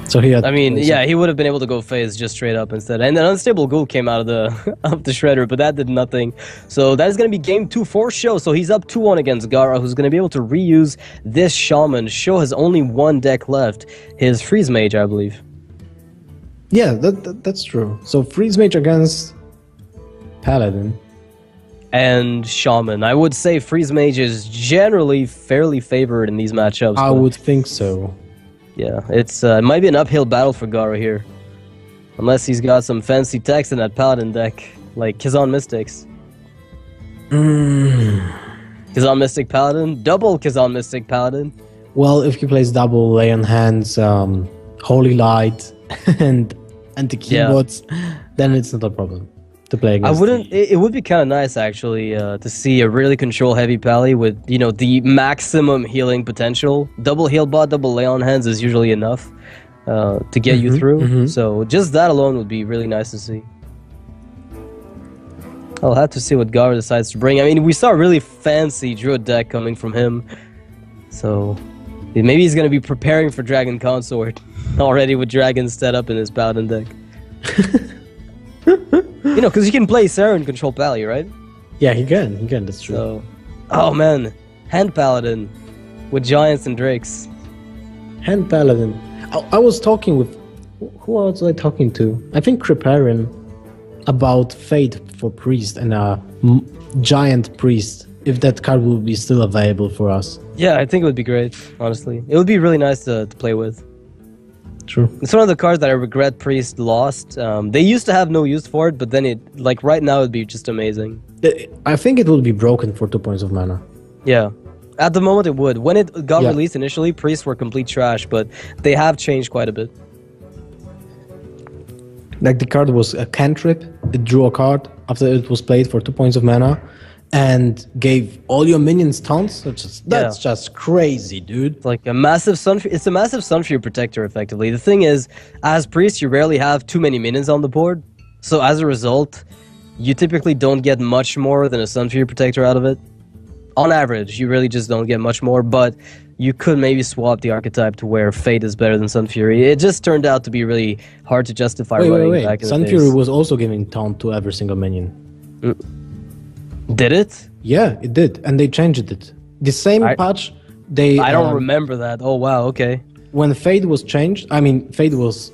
So he had... I mean, yeah, he would have been able to go phase just straight up instead. And an Unstable Ghoul came out of the of the Shredder, but that did nothing. So that is going to be game 2 for Sjow. So he's up 2-1 against Gaara, who's going to be able to reuse this Shaman. Sjow has only 1 deck left. His Freeze Mage, I believe. Yeah, that's true. So Freeze Mage against Paladin. and Shaman. I would say Freeze Mage is generally fairly favored in these matchups. I but would think so. yeah, it might be an uphill battle for Gaara here. Unless he's got some fancy text in that Paladin deck, like Kazan Mystics. Kazan Mystic Paladin, double Kazan Mystic Paladin. Well, if he plays double Lay on Hands, Holy Light, and the keyboards, then it's not a problem to play against. I wouldn't. It would be kind of nice actually to see a really control heavy pally with the maximum healing potential. Double heal bot, double Lay on Hands is usually enough to get you through. So just that alone would be really nice to see. I'll have to see what Gaara decides to bring. I mean, we saw a really fancy Druid deck coming from him, so maybe he's going to be preparing for Dragon Consort already with Dragon set up in his Paladin deck. Because he can play Saren control Pally, right? Yeah, he can, that's true. So, oh man, Hand Paladin with Giants and Drakes. Hand Paladin. I was talking with... Who was I talking to? I think Kriparian about Fate for Priest and a Giant Priest, if that card will be still available for us. Yeah, I think it would be great, honestly. It would be really nice to play with. True. It's one of the cards that I regret Priest lost. They used to have no use for it, but then right now it'd be just amazing. I think it will be broken for 2 points of mana. Yeah. At the moment it would. When it got released initially, Priests were complete trash, but they have changed quite a bit. Like the card was a cantrip, it drew a card after it was played for 2 points of mana, and gave all your minions taunts. That's just crazy, dude. It's like a massive it's a massive Sunfury protector, effectively. The thing is, as Priest, you rarely have too many minions on the board, so as a result, you typically don't get much more than a Sunfury protector out of it. On average, you really just don't get much more, but you could maybe swap the archetype to where Fate is better than Sunfury. It just turned out to be really hard to justify running back in the days. Sunfury was also giving taunt to every single minion. Did it? Yeah, it did, and they changed it. The same patch, I don't remember that. Oh wow, okay. When Fate was changed, I mean, Fate was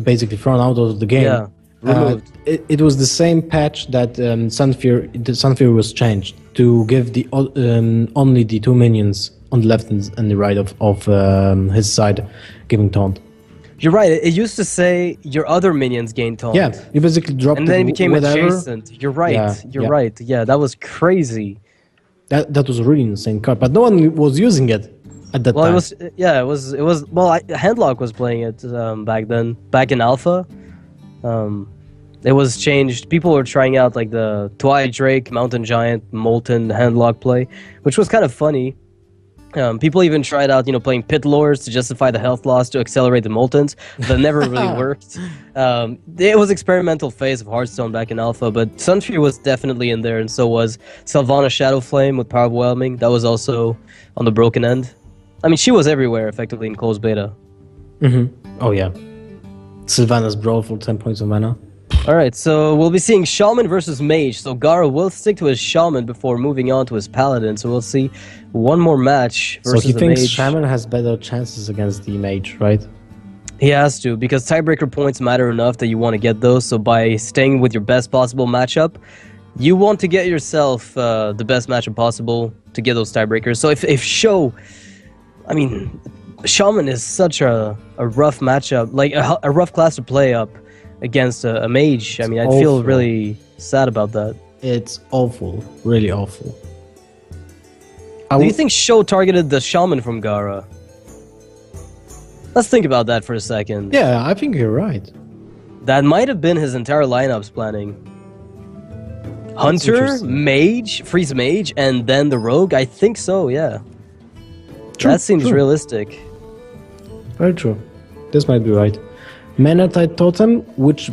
basically thrown out of the game. Yeah, removed. It was the same patch that Sunfury was changed to give the only the 2 minions on the left and the right of his side giving taunt. You're right. It used to say your other minions gain taunt. Yeah, you basically dropped and then it became whatever. adjacent. You're right. You're right. Yeah, that was crazy. That was a really insane card, but no one was using it at that time. Well, it was. Well, Handlock was playing it back then. Back in Alpha, it was changed. People were trying out like the Twilight Drake, Mountain Giant, Molten Handlock play, which was kind of funny. People even tried out, playing Pit Lords to justify the health loss to accelerate the Moltens. That never really worked. It was experimental phase of Hearthstone back in Alpha, but Sunfury was definitely in there, and so was Sylvana Shadowflame with Power Overwhelming. That was also on the broken end. I mean, she was everywhere, effectively, in closed beta. Oh, yeah. Sylvanas Brawl for 10 points of mana. Alright, so we'll be seeing Shaman versus Mage. So Gaara will stick to his Shaman before moving on to his Paladin. So we'll see one more match versus So he thinks Mage. Shaman has better chances against the Mage, right? He has to, because tiebreaker points matter enough that you want to get those. So by staying with your best possible matchup, you want to get yourself the best matchup possible to get those tiebreakers. So if Sjow... I mean, Shaman is such a rough matchup, like a rough class to play up against a Mage. I mean, I'd feel really sad about that. It's awful, really awful. Do you think Sjow targeted the Shaman from Gaara? Let's think about that for a second. Yeah, I think you're right. That might have been his entire lineup's planning. Hunter, Mage, Freeze Mage, and then the Rogue? I think so, yeah. True, that seems realistic. Very true. This might be right. Manatite Totem, which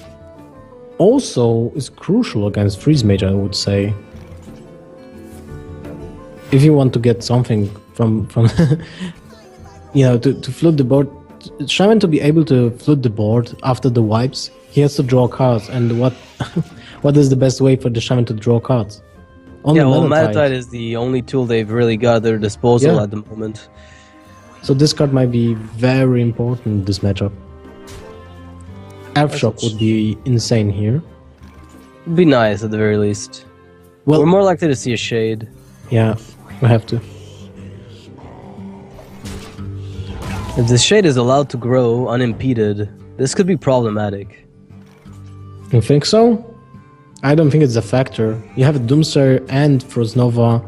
also is crucial against Freeze Mage, I would say. If you want to get something from to flood the board, Shaman to be able to flood the board after the wipes, he has to draw cards. And what is the best way for the Shaman to draw cards? Only Manatite is the only tool they've really got at their disposal at the moment. So this card might be very important in this matchup. F-Shock would be insane here. It'd be nice at the very least. Well, We're more likely to see a shade. yeah, we have to. If the shade is allowed to grow unimpeded, this could be problematic. You think so? I don't think it's a factor. You have Doomsayer and Frostnova,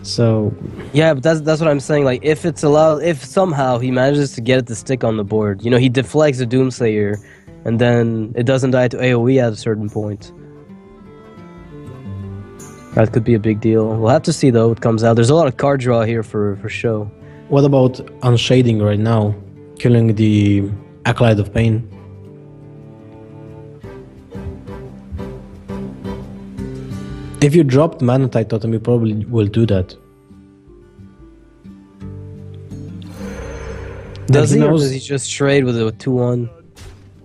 so Yeah, but that's what I'm saying. Like, if it's allowed, if somehow he manages to get it to stick on the board, you know, he deflects the Doomsayer, and then it doesn't die to AOE at a certain point. That could be a big deal. We'll have to see though what comes out. There's a lot of card draw here for Sjow. what about unshading right now? Killing the Acolyte of Pain. If you dropped Manatite Totem, you probably will do that. Does he he, or knows- does he just trade with a 2-1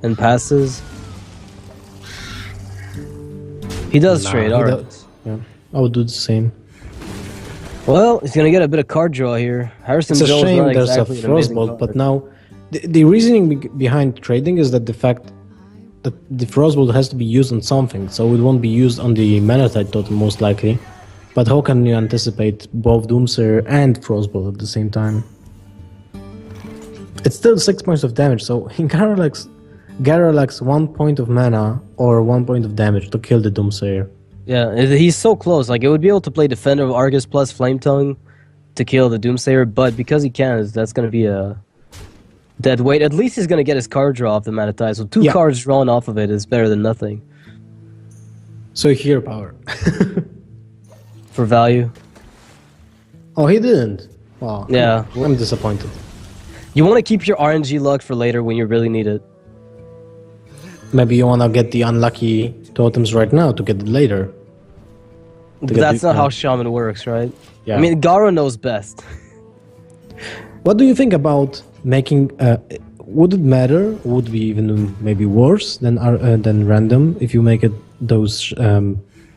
and passes? He does Nah, trade, he alright. does. Yeah, I would do the same. Well, he's gonna get a bit of card draw here. Harrison It's a Jones shame not there's exactly a an amazing Frostbolt, but card. now the reasoning behind trading is that the fact that the Frostbolt has to be used on something, so it won't be used on the Manatite Totem most likely. But how can you anticipate both Doomsayer and Frostbolt at the same time? It's still 6 points of damage, so Gaara lacks 1 point of mana or 1 point of damage to kill the Doomsayer. Yeah, he's so close. Like, it would be able to play Defender of Argus plus Flame Tongue to kill the Doomsayer, but because he can't, that's gonna be a dead weight. At least he's gonna get his card draw off the Manatite, so two Yeah. cards drawn off of it is better than nothing. So hero power. For value. Oh, he didn't. Wow. Yeah. I'm disappointed. You want to keep your RNG luck for later when you really need it. Maybe you wanna get the unlucky totems right now to get it later. But get that's the- not how Shaman works, right? Yeah. I mean, Gaara knows best. What do you think about making? Would it matter? Would be even maybe worse than random if you make it those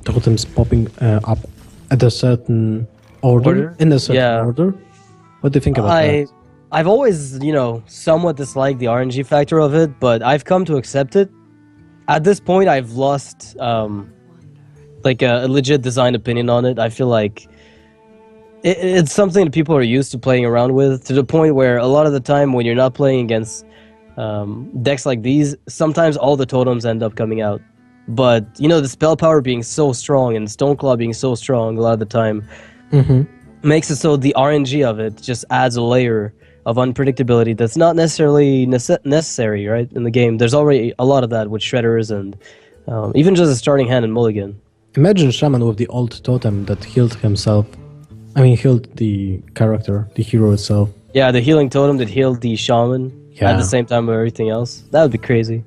totems popping up at a certain order? In a certain Yeah. order? What do you think about that? I've always, you know, somewhat disliked the RNG factor of it, but I've come to accept it. At this point, I've lost like a legit design opinion on it. I feel like it's something that people are used to playing around with, to the point where a lot of the time when you're not playing against decks like these, sometimes all the totems end up coming out. But, you know, the spell power being so strong and Stoneclaw being so strong a lot of the time makes it so the RNG of it just adds a layer of unpredictability that's not necessarily necessary, right, in the game. There's already a lot of that with Shredders and even just a starting hand in Mulligan. Imagine Shaman with the old totem that healed himself. I mean, healed the character, the hero itself. Yeah, the healing totem that healed the Shaman at Yeah. the same time with everything else. That would be crazy.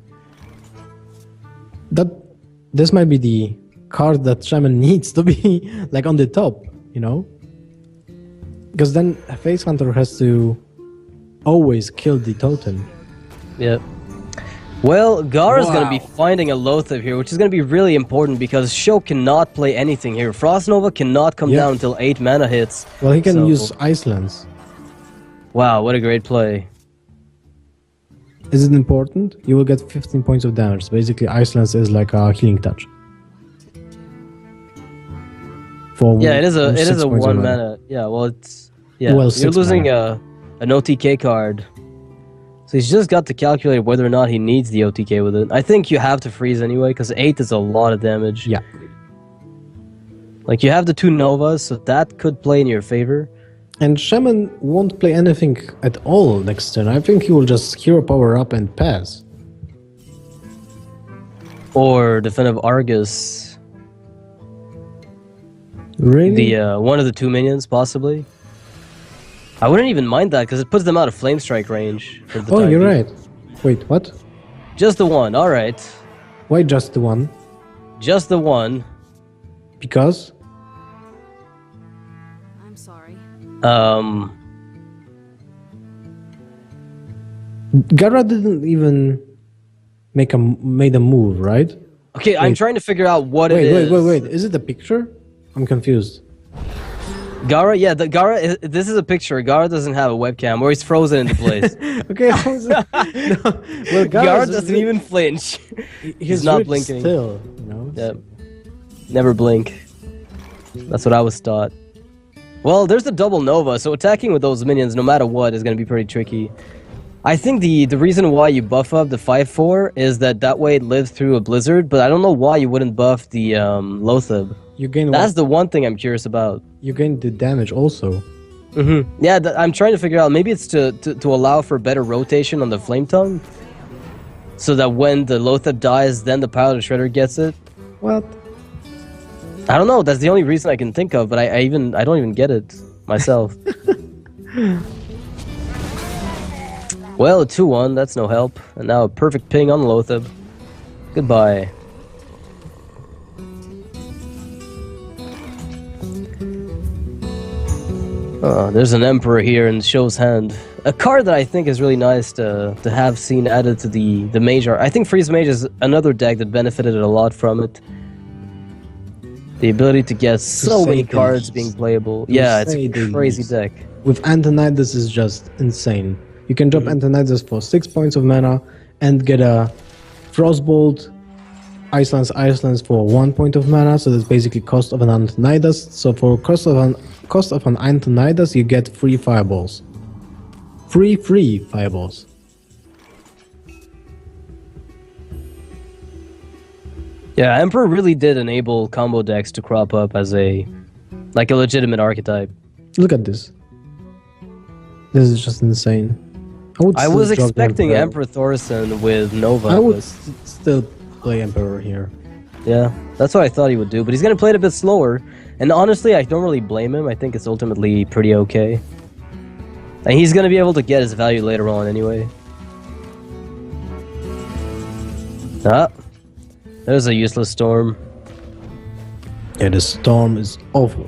This might be the card that Shaman needs to be like on the top, you know? Because then a Face Hunter has to always kill the totem. Yep. Well, Gaara's going to be Wow. finding a Loatheb here, which is going to be really important because Sjow cannot play anything here. Frostnova cannot come Yeah. down until 8 mana hits. Well, he can So- use Icelands. Wow, what a great play. Is it important? You will get 15 points of damage. Basically, Icelands is like a healing touch. Yeah, it is a 6 points of 1 mana. Yeah, well, it's Well, you're 6 losing mana. an OTK card. So he's just got to calculate whether or not he needs the OTK with it. I think you have to freeze anyway because 8 is a lot of damage. Yeah. Like, you have the 2 Novas, so that could play in your favor. And Shaman won't play anything at all next turn. I think he will just hero power up and pass. Or Defensive Argus, Really? the one of the 2 minions, possibly. I wouldn't even mind that because it puts them out of Flame Strike range. For the Oh, time you're being. right. Wait, what? Just the one, alright. Why just the one? Just the one. Because? I'm sorry. Gaara didn't even made a move, right? Okay, I'm Wait. trying to figure out what it Wait, is. wait. Is it a picture? I'm confused. Gaara, yeah, this is a picture. Gaara doesn't have a webcam, or he's frozen into place. Okay, I was, no, well, Gaara Gaara's doesn't even flinch. He's not ripped blinking. still, you know. Yeah. Never blink. That's what I was taught. Well, there's the double Nova, so attacking with those minions, no matter what, is going to be pretty tricky. I think the reason why you buff up the 5-4 is that way it lives through a blizzard, but I don't know why you wouldn't buff the Lothab. You gain. That's the one thing I'm curious about. You gain the damage also. Yeah, I'm trying to figure out. Maybe it's to allow for better rotation on the Flame Tongue, so that when the Lothab dies, then the Pilot Shredder gets it. What? I don't know. That's the only reason I can think of, but I don't even get it myself. Well, a 2-1. That's no help. And now a perfect ping on the Lothab. Goodbye. Oh, there's an Emperor here in Sjow's hand. A card that I think is really nice to have seen added to the Mage art. I think Freeze Mage is another deck that benefited a lot from it. The ability to get so many cards being playable. Yeah, it's a crazy deck. With Antonidas is just insane. You can drop Antonidas for 6 points of mana and get a Frostbolt, Icelands for 1 point of mana, so that's basically cost of an Antonidas. So for cost of an Antonidas, you get 3 fireballs. Free fireballs. Yeah, Emperor really did enable combo decks to crop up as a legitimate archetype. Look at this. This is just insane. I was expecting Emperor Thorson with Nova. I would still play Emperor here. Yeah, that's what I thought he would do, but he's going to play it a bit slower. And honestly, I don't really blame him. I think it's ultimately pretty okay. And he's going to be able to get his value later on anyway. Ah, there's a useless storm. Yeah, the storm is awful.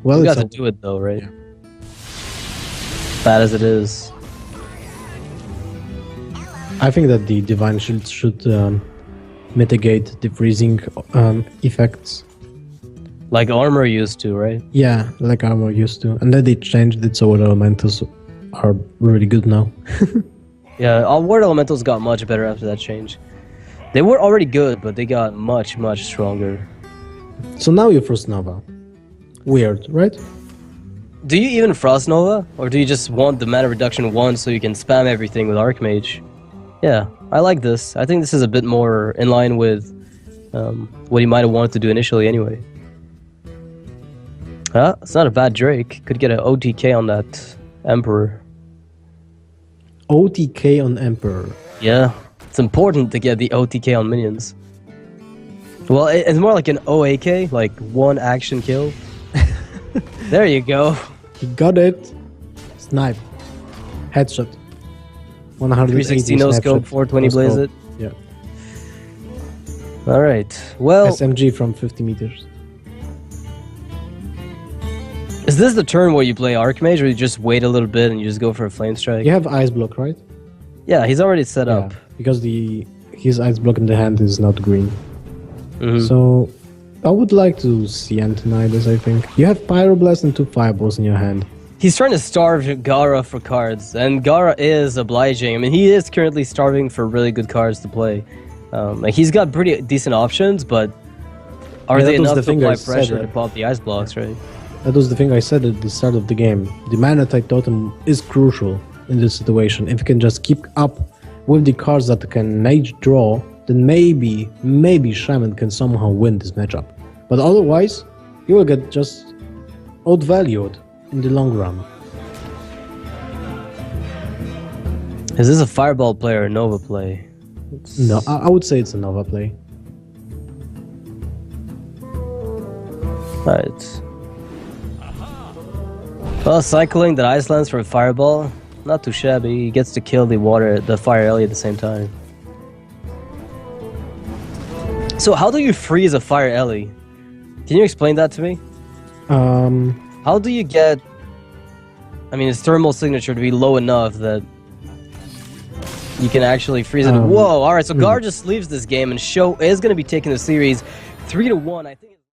Well, you got to do it though, right? Yeah. Bad as it is. I think that the Divine Shield should mitigate the freezing effects. Like Armor used to, right? Yeah, like Armor used to. And then they changed it so Ward Elementals are really good now. Yeah, all Ward Elementals got much better after that change. They were already good, but they got much, much stronger. So now you Frost Nova. Weird, right? Do you even Frost Nova? Or do you just want the mana reduction 1 so you can spam everything with Archmage? Yeah, I like this. I think this is a bit more in line with what he might have wanted to do initially anyway. It's not a bad Drake. Could get an OTK on that Emperor. OTK on Emperor? Yeah, it's important to get the OTK on minions. Well, it's more like an OAK, like one action kill. There you go. He got it. Snipe. Headshot. 360 no scope, 420 blaze it. Yeah. Alright, well... SMG from 50 meters. Is this the turn where you play Archmage, or you just wait a little bit and you just go for a Flame Strike? You have Ice Block, right? Yeah, he's already set up. Because his Ice Block in the hand is not green. So, I would like to see Antonidas, I think. You have Pyroblast and 2 Fireballs in your hand. He's trying to starve Gaara for cards, and Gaara is obliging. I mean, he is currently starving for really good cards to play. Like he's got pretty decent options, but are they enough to apply pressure to pop the Ice Blocks, right? That was the thing I said at the start of the game. The Mana Tide Totem is crucial in this situation. If you can just keep up with the cards that can Mage draw, then maybe Shaman can somehow win this matchup. But otherwise, you will get just outvalued in the long run. Is this a Fireball play or a Nova play? No, I would say it's a Nova play. Right. Well, cycling the Icelands for a Fireball, not too shabby. He gets to kill the Fire Ellie at the same time. So how do you freeze a Fire Ellie? Can you explain that to me? How do you get, I mean, his thermal signature to be low enough that you can actually freeze it? Whoa, alright, so Gaara just leaves this game, and Sjow is going to be taking the series 3-1. I think.